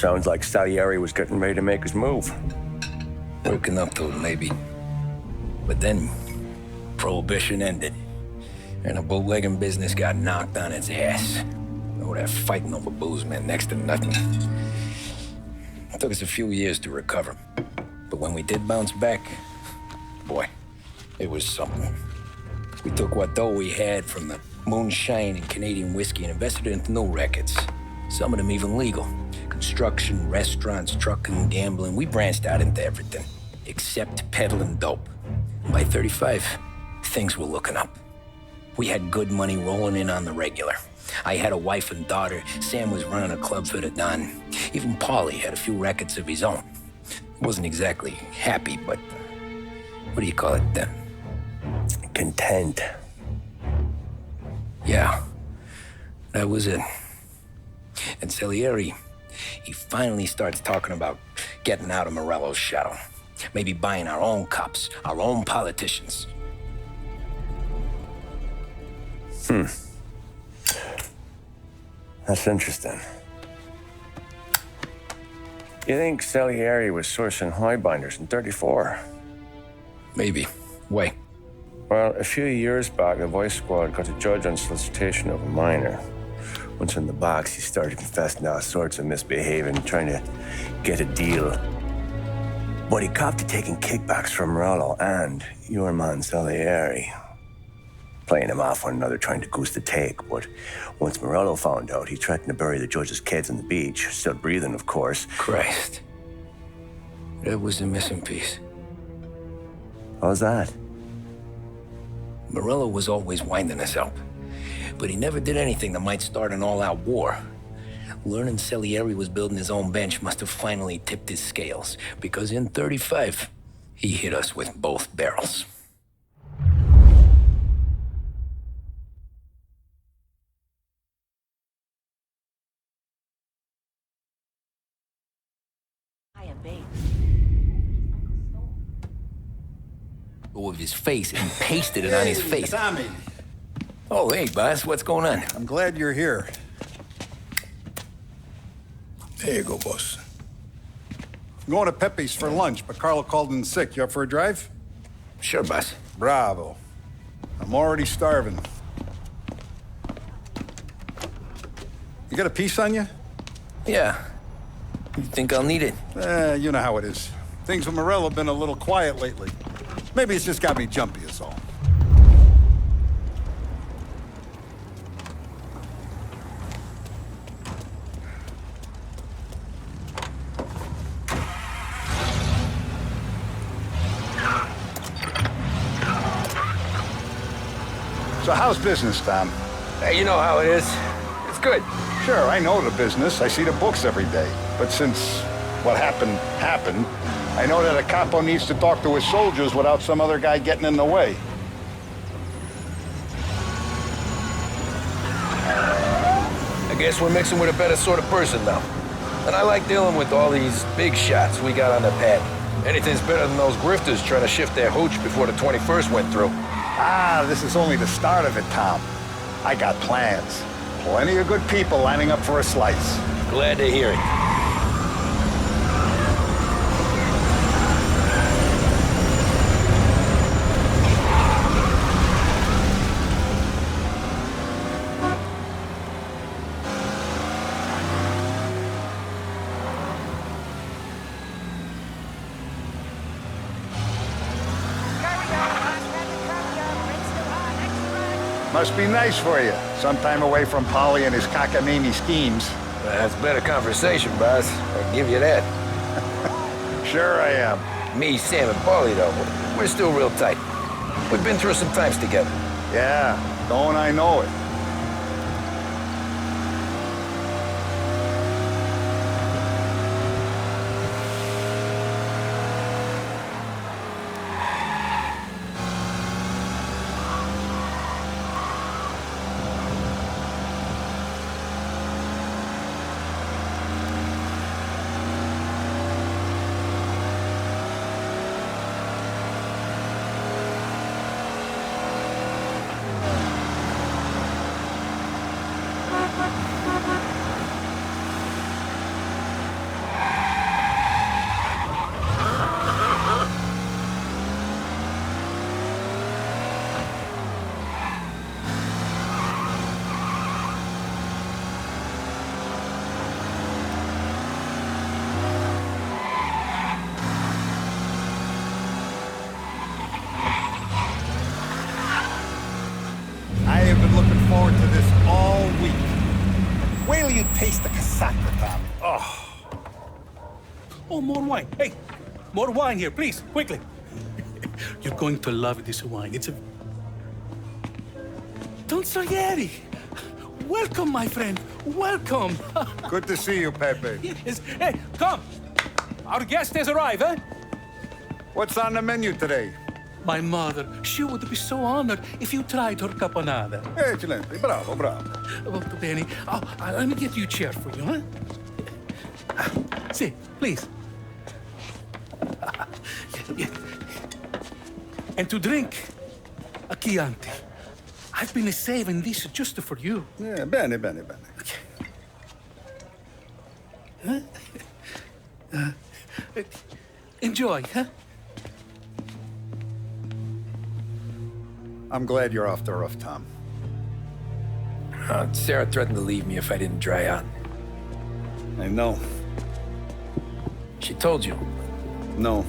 Sounds like Salieri was getting ready to make his move. Working up to it, maybe. But then, Prohibition ended, and the bootlegging business got knocked on its ass. Oh, that fighting over booze meant next to nothing. It took us a few years to recover. But when we did bounce back, boy, it was something. We took what dough we had from the moonshine and Canadian whiskey and invested it into new rackets. Some of them even legal. Construction, restaurants, trucking, gambling. We branched out into everything, except peddling dope. By 35, things were looking up. We had good money rolling in on the regular. I had a wife and daughter. Sam was running a club for the Don. Even Paulie had a few rackets of his own. Wasn't exactly happy, but what do you call it then? Content. Yeah, that was it. And Salieri, he finally starts talking about getting out of Morello's shadow. Maybe buying our own cops, our own politicians. That's interesting. You think Salieri was sourcing highbinders in 34? Maybe. Why? Well, a few years back, the Vice Squad got a judge on solicitation of a minor. Once in the box, he started confessing all sorts of misbehaving, trying to get a deal. But he copped to taking kickbacks from Rollo and your man Salieri. Playing him off one another, trying to goose the take. But once Morello found out, he threatened to bury the judge's kids on the beach. Still breathing, of course. Christ. That was the missing piece. How's that? Morello was always winding us up. But he never did anything that might start an all-out war. Learning Salieri was building his own bench must have finally tipped his scales. Because in 35, he hit us with both barrels. Of his face and pasted it on his face. Tommy. Oh, hey, boss, what's going on? I'm glad you're here. There you go, boss. I'm going to Pepe's for lunch, but Carlo called in sick. You up for a drive? Sure, boss. Bravo. I'm already starving. You got a piece on you? Yeah. You think I'll need it? You know how it is. Things with Morello have been a little quiet lately. Maybe it's just got me jumpy is all. So how's business, Tom? Hey, you know how it is. It's good. Sure, I know the business. I see the books every day. But since what happened, I know that a capo needs to talk to his soldiers without some other guy getting in the way. I guess we're mixing with a better sort of person now. And I like dealing with all these big shots we got on the pad. Anything's better than those grifters trying to shift their hooch before the 21st went through. Ah, this is only the start of it, Tom. I got plans. Plenty of good people lining up for a slice. Glad to hear it. Must be nice for you. Some time away from Polly and his cockamamie schemes. That's better conversation, boss. I'll give you that. Sure I am. Me, Sam, and Paulie, though, we're still real tight. We've been through some times together. Yeah, don't I know it. taste the casaca, Tom. Oh, more wine. Hey, more wine here, please, quickly. You're going to love this wine. It's a... Don Salieri. Welcome, my friend. Welcome. Good to see you, Pepe. Yes. Hey, come. Our guest has arrived, eh? What's on the menu today? My mother, she would be so honored if you tried her caponata. Excelente, bravo, bravo. Molto bene. Oh, let me get you a chair for you, huh? See, please. And to drink, a Chianti. I've been saving this just for you. Yeah, bene, bene, bene. Enjoy, huh? I'm glad you're off the roof, Tom. Sarah threatened to leave me if I didn't dry out. I know. She told you. No.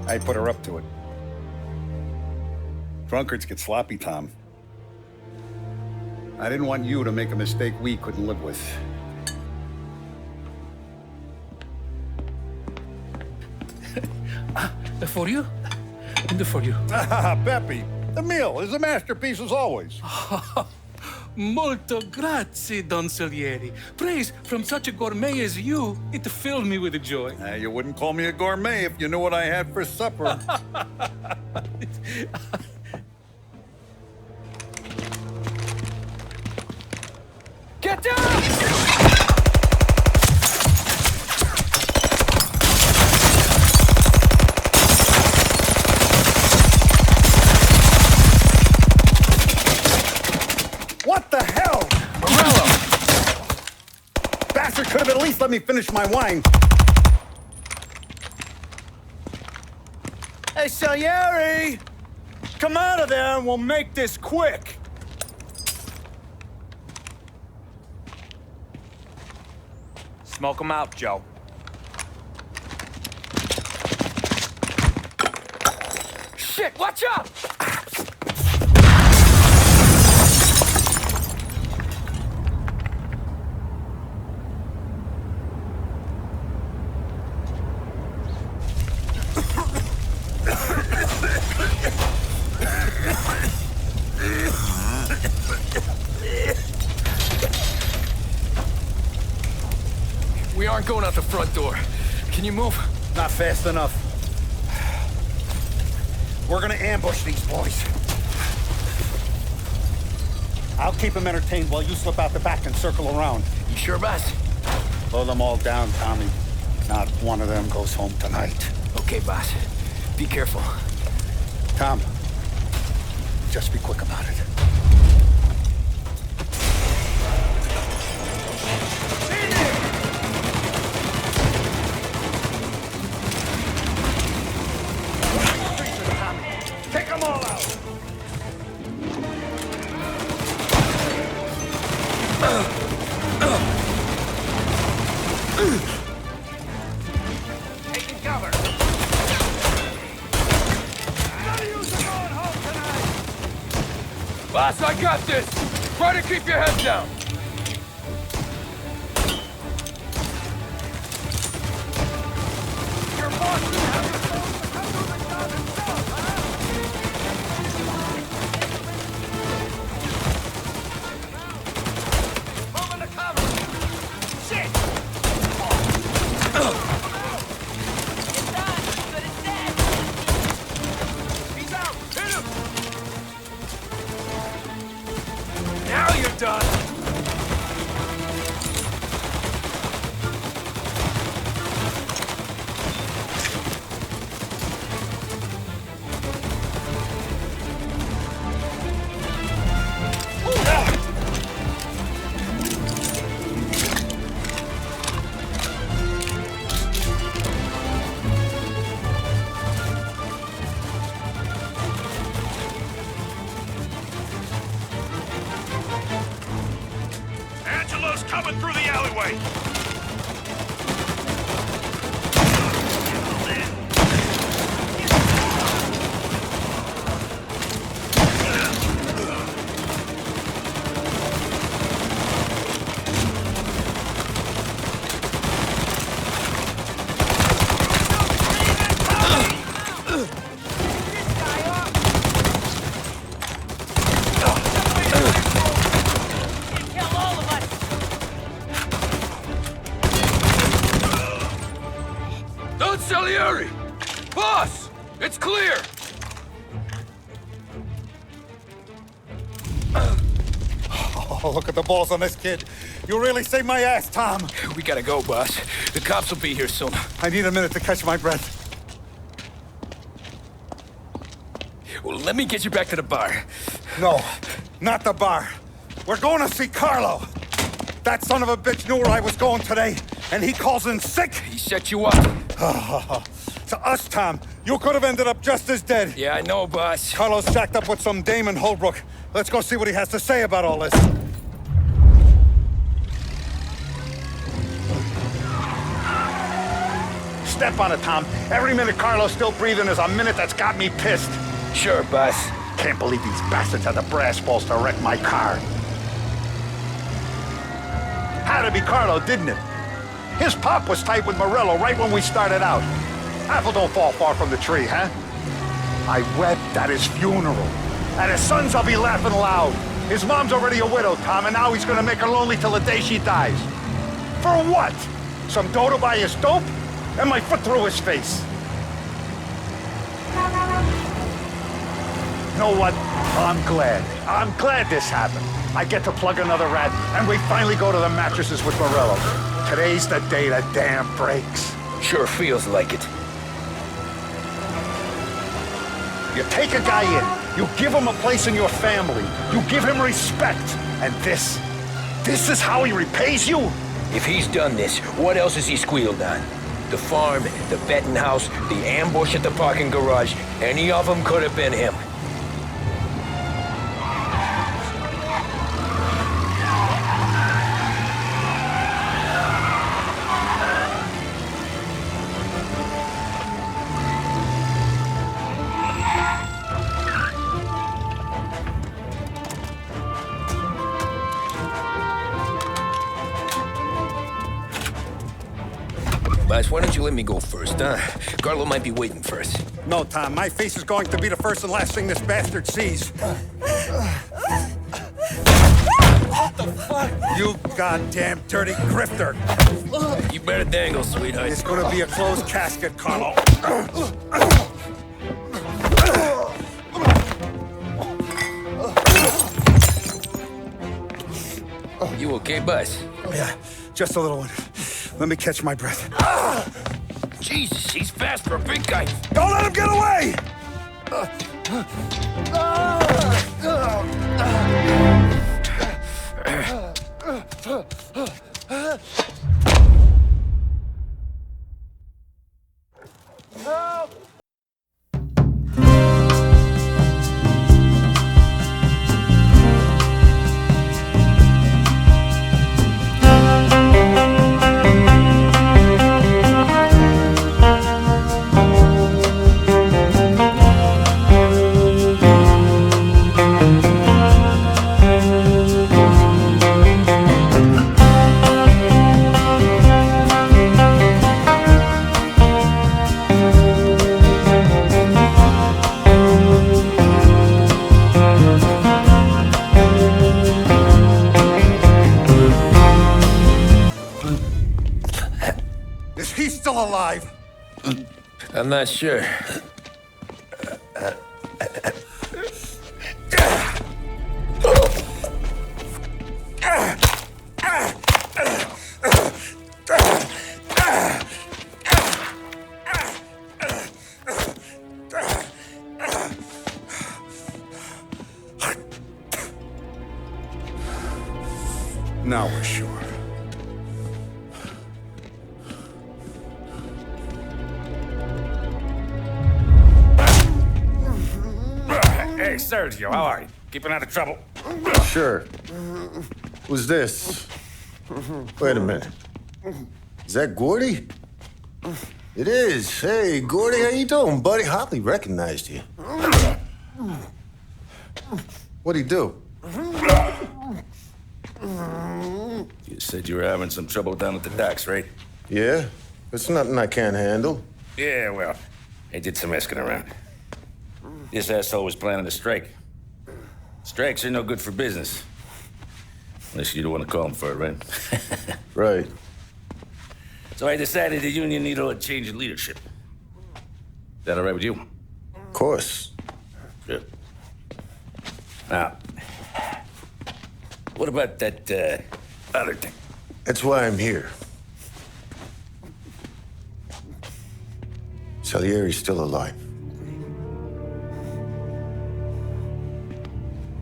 I put her up to it. Drunkards get sloppy, Tom. I didn't want you to make a mistake we couldn't live with. For you? And for you. Pepe, the meal is a masterpiece as always. Molto grazie, Don Salieri. Praise from such a gourmet as you, it filled me with joy. You wouldn't call me a gourmet if you knew what I had for supper. Get down! What the hell? Morello! Bastard could have at least let me finish my wine. Hey, Salieri! Come out of there and we'll make this quick. Smoke them out, Joe. Shit, watch out! We aren't going out the front door. Can you move? Not fast enough. We're gonna ambush these boys. I'll keep them entertained while you slip out the back and circle around. You sure, boss? Blow them all down, Tommy. Not one of them goes home tonight. Okay, boss. Be careful. Tom, just be quick about it. Take them all out! Taking cover. Boss, I got this! Try to keep your head down! Your boss didn't have your phone to come to the job himself, huh? Moving to cover! Shit! He's out! Hit him! Now you're done! Angelo's coming through the alleyway! Kill all of us! Don Salieri! Boss! It's clear! Oh, look at the balls on this kid. You really saved my ass, Tom. We gotta go, boss. The cops will be here soon. I need a minute to catch my breath. Well, let me get you back to the bar. No, not the bar. We're going to see Carlo. That son of a bitch knew where I was going today, and he calls in sick. He set you up. To us, Tom, you could have ended up just as dead. Yeah, I know, boss. Carlo's jacked up with some dame in Holbrook. Let's go see what he has to say about all this. Step on it, Tom. Every minute Carlo's still breathing is a minute that's got me pissed. Sure, boss. Can't believe these bastards had the brass balls to wreck my car. Had to be Carlo, didn't it? His pop was tight with Morello right when we started out. Apple don't fall far from the tree, huh? I wept at his funeral. At his son's, I'll be laughing loud. His mom's already a widow, Tom, and now he's gonna make her lonely till the day she dies. For what? Some dough to buy his dope? And my foot through his face. You know what? I'm glad. I'm glad this happened. I get to plug another rat, and we finally go to the mattresses with Morello. Today's the day the dam breaks. Sure feels like it. You take a guy in, you give him a place in your family, you give him respect, and this is how he repays you? If he's done this, what else has he squealed on? The farm, the betting house, the ambush at the parking garage, any of them could have been him. Boss, why don't you let me go first, huh? Carlo might be waiting for us. No, Tom, my face is going to be the first and last thing this bastard sees. What the fuck? You goddamn dirty grifter. You better dangle, sweetheart. It's gonna be a closed casket, Carlo. You okay, boss? Yeah, just a little one. Let me catch my breath. Jesus, he's fast for a big guy. Don't let him get away! Is he still alive? I'm not sure. Now we're sure. Hey, Sergio, how are you? Keeping out of trouble? Sure. Who's this? Wait a minute. Is that Gordy? It is. Hey, Gordy, how you doing, buddy? Hardly recognized you. What'd he do? You said you were having some trouble down at the docks, right? Yeah? It's nothing I can't handle. Yeah, well, I did some asking around. This asshole was planning a strike. Strikes are no good for business. Unless you don't want to call them for it, right? Right. So I decided the union needed a change in leadership. Is that all right with you? Of course. Good. Now, what about that, other thing? That's why I'm here. Salieri's still alive.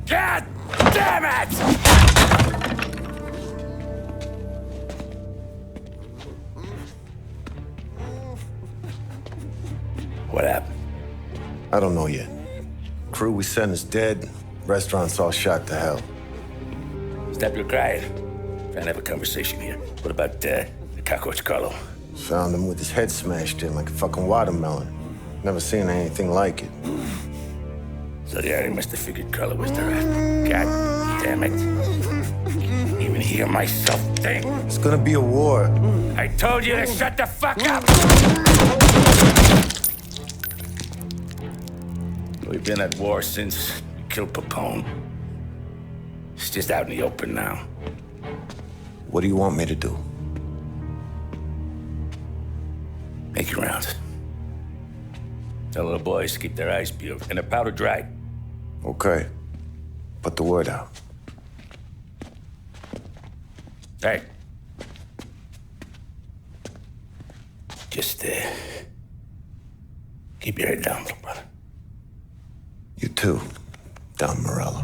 God damn it! What happened? I don't know yet. Crew we sent is dead. Restaurant's all shot to hell. Stop your crying. Trying to have a conversation here. What about, the cockroach Carlo? Found him with his head smashed in like a fucking watermelon. Never seen anything like it. So the area must have figured Carlo was the rat. God damn it. Even hear myself think. It's gonna be a war. I told you to shut the fuck up! We've been at war since we killed Pantone. It's just out in the open now. What do you want me to do? Make your rounds. Tell little boys to keep their eyes peeled and their powder dry. Okay. Put the word out. Hey. Just, keep your head down, little brother. You too, Don Morello.